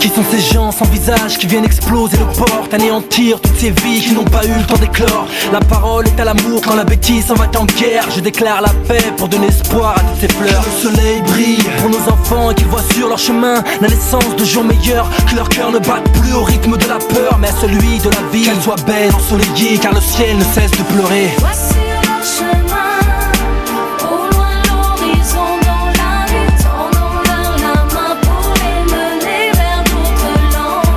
Qui sont ces gens sans visage qui viennent exploser nos portes, anéantir toutes ces vies qui n'ont pas eu le temps d'éclore. La parole est à l'amour quand la bêtise s'en va en guerre. Je déclare la paix pour donner espoir à toutes ces fleurs. Que le soleil brille pour nos enfants et qu'ils voient sur leur chemin la naissance de jours meilleurs. Que leur cœur ne batte plus au rythme de la peur, mais à celui de la vie. Qu'elle soit belle, ensoleillée, car le ciel ne cesse de pleurer. Voici leur chemin, au loin l'horizon dans la nuit, tendons-leur la main pour les mener vers d'autres lendemains.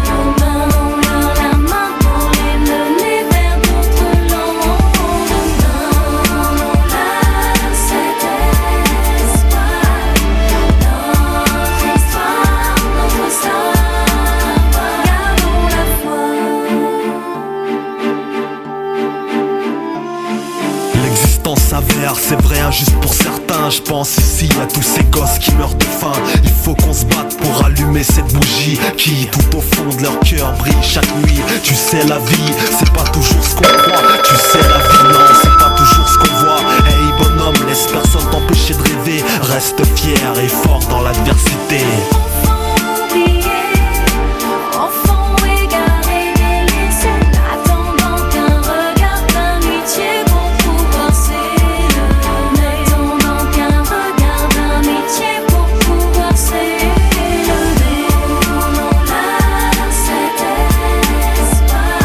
Tendons-leur la main pour les mener vers d'autres lendemains. Donnons-leur cet espoir, notre histoire, notre savoir, gardons la foi. L'existence s'avère, c'est vrai, injuste pour certains. Je pense ici à tous ces gosses qui meurent de faim. Il faut qu'on se batte pour allumer cette bougie qui, tout au fond de leur cœur, brille chaque nuit. Tu sais, la vie, c'est pas toujours ce qu'on croit. Tu sais, la vie, non, c'est pas toujours ce qu'on voit. Hey bonhomme, laisse personne t'empêcher de rêver. Reste fier et fort dans l'adversité. Enfants oubliés, enfants égarés, délaissés, n'attendant qu'un regard d'amitié pour pouvoir s'élever. N'attendant qu'un regard d'amitié pour pouvoir s'élever. Donnons-leur cet espoir,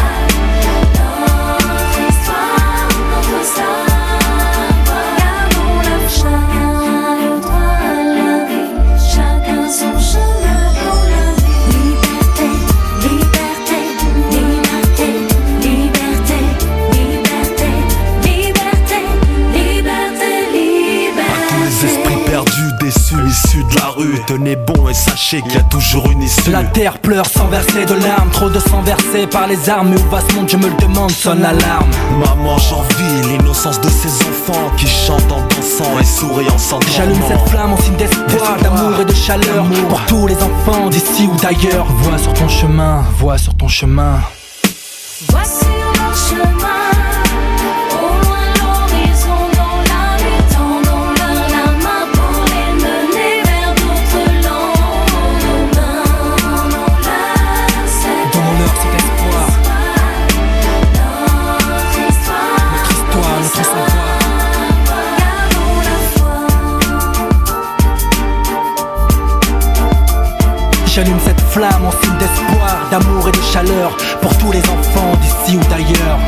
notre histoire, notre savoir, gardons la foi. Chacun le droit à la vie, chacun son chemin pour la vie. Liberté, liberté, liberté, liberté, liberté, liberté, liberté, À tous les esprits liberté. perdus, déçus, issus de la rue, tenez bon et sachez qu'il y a toujours une issue. La terre pleure sans verser de larmes, trop de sang versé par les armes. Mais où va ce monde, je me le demande, sonne l'alarme. Maman, j'envie l'innocence de ces enfants qui chantent en dansant et souriant sans J'allume tremblement. cette flamme en signe d'espoir, d'amour et de chaleur pour tous les enfants d'ici ou d'ailleurs. Vois sur ton chemin, vois sur ton chemin. Voici leur chemin, au loin l'horizon dans la nuit, tendons-leur la main pour les mener vers d'autres lendemains. Donnons-leur cet Donnons-leur cet espoir, notre histoire, notre histoire, notre savoir. gardons la foi. J'allume cette flamme en signe d'espoir, d'amour et de chaleur pour tous les enfants d'ici ou d'ailleurs.